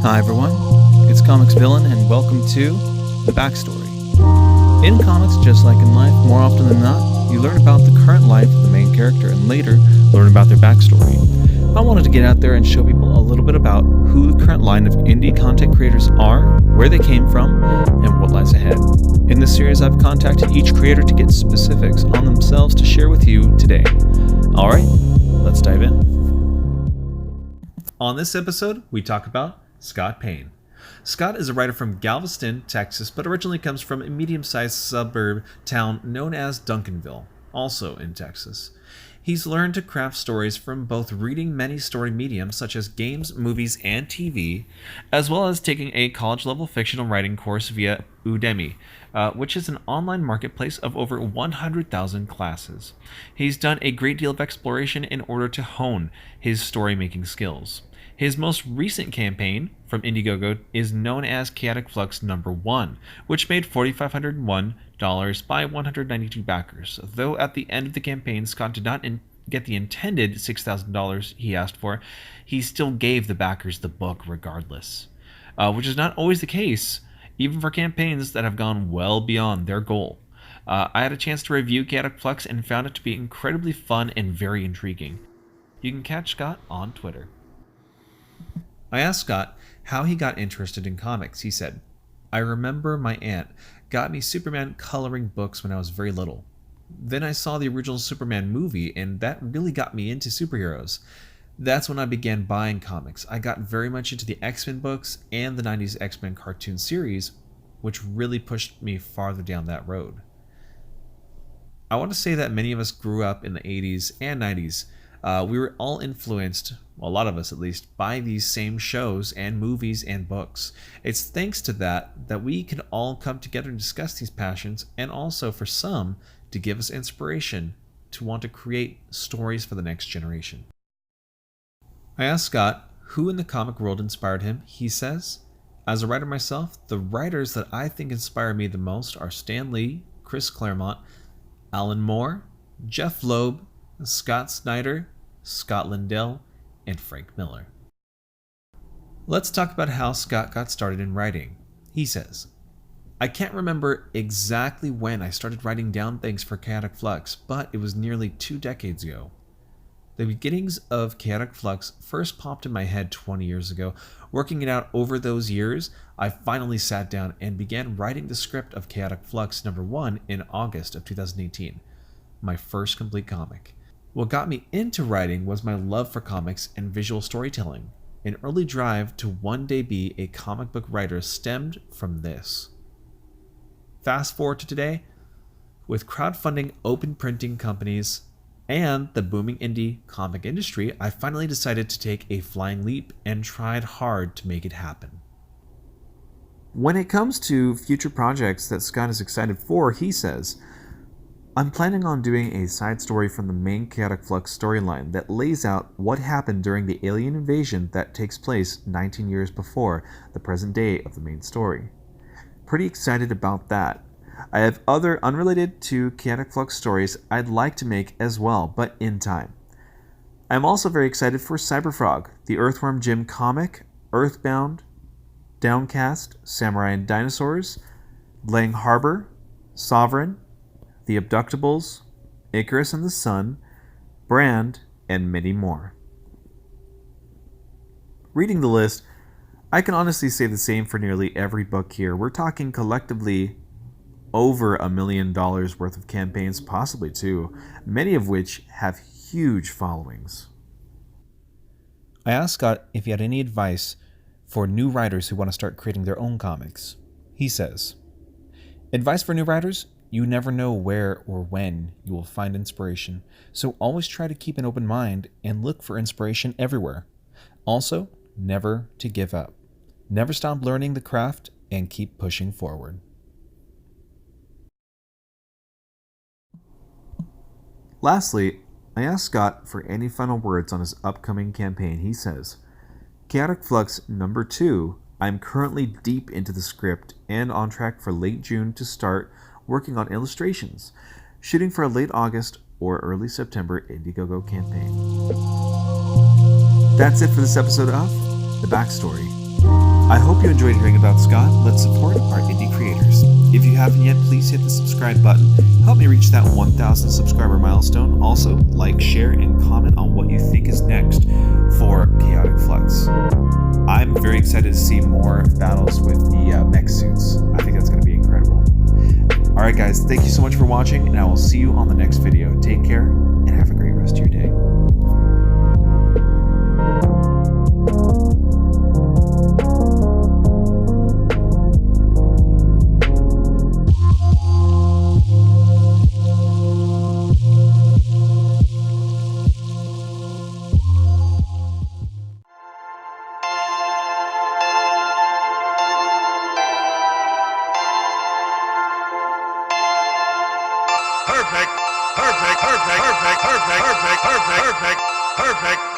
Hi everyone, it's Comics Villain and welcome to The Backstory. In comics, just like in life, more often than not, you learn about the current life of the main character and later learn about their backstory. I wanted to get out there and show people a little bit about who the current line of indie content creators are, where they came from, and what lies ahead. In this series, I've contacted each creator to get specifics on themselves to share with you today. Alright, let's dive in. On this episode, we talk about Scott Payne. Scott is a writer from Galveston, Texas, but originally comes from a medium-sized suburb town known as Duncanville, also in Texas. He's learned to craft stories from both reading many story mediums such as games, movies, and TV, as well as taking a college-level fictional writing course via Udemy, which is an online marketplace of over 100,000 classes. He's done a great deal of exploration in order to hone his story-making skills. His most recent campaign from Indiegogo is known as Chaotic Flux No. 1, which made $4,501 by 192 backers. Though at the end of the campaign, Scott did not get the intended $6,000 he asked for, he still gave the backers the book regardless, which is not always the case, even for campaigns that have gone well beyond their goal. I had a chance to review Chaotic Flux and found it to be incredibly fun and very intriguing. You can catch Scott on Twitter. I asked Scott how he got interested in comics. He said, "I remember my aunt got me Superman coloring books when I was very little. Then I saw the original Superman movie, and that really got me into superheroes. That's when I began buying comics. I got very much into the X-Men books and the 90s X-Men cartoon series, which really pushed me farther down that road." I want to say that many of us grew up in the 80s and 90s. We were all influenced, well, a lot of us at least, by these same shows and movies and books. It's thanks to that we can all come together and discuss these passions, and also for some to give us inspiration to want to create stories for the next generation. I asked Scott who in the comic world inspired him. He says, "As a writer myself, the writers that I think inspire me the most are Stan Lee, Chris Claremont, Alan Moore, Jeff Loeb, Scott Snyder, Scott Lindell, and Frank Miller." Let's talk about how Scott got started in writing. He says, "I can't remember exactly when I started writing down things for Chaotic Flux, but it was nearly 2 decades ago. The beginnings of Chaotic Flux first popped in my head 20 years ago. Working it out over those years, I finally sat down and began writing the script of Chaotic Flux No. 1 in August of 2018, my first complete comic. What got me into writing was my love for comics and visual storytelling. An early drive to one day be a comic book writer stemmed from this. Fast forward to today, with crowdfunding, open printing companies, and the booming indie comic industry, I finally decided to take a flying leap and tried hard to make it happen." When it comes to future projects that Scott is excited for, he says, "I'm planning on doing a side story from the main Chaotic Flux storyline that lays out what happened during the alien invasion that takes place 19 years before the present day of the main story. Pretty excited about that. I have other unrelated to Chaotic Flux stories I'd like to make as well, but in time. I'm also very excited for Cyberfrog, the Earthworm Jim comic, Earthbound, Downcast, Samurai and Dinosaurs, Lang Harbor, Sovereign, The Abductables, Icarus and the Sun, Brand, and many more." Reading the list, I can honestly say the same for nearly every book here. We're talking collectively over $1 million worth of campaigns, possibly two, many of which have huge followings. I asked Scott if he had any advice for new writers who want to start creating their own comics. He says, "Advice for new writers? You never know where or when you will find inspiration, so always try to keep an open mind and look for inspiration everywhere. Also, never to give up. Never stop learning the craft and keep pushing forward." Lastly, I asked Scott for any final words on his upcoming campaign. He says, "Chaotic Flux No. 2, I'm currently deep into the script and on track for late June to start working on illustrations, shooting for a late August or early September Indiegogo campaign." That's it for this episode of The Backstory. I hope you enjoyed hearing about Scott. Let's support our indie creators. If you haven't yet, please hit the subscribe button. Help me reach that 1,000 subscriber milestone. Also, like, share, and comment on what you think is next for Chaotic Flux. I'm very excited to see more battles with the mech suits. I think that's going to be incredible. Alright guys, thank you so much for watching, and I will see you on the next video. Take care, and have a great rest of your day. Perfect.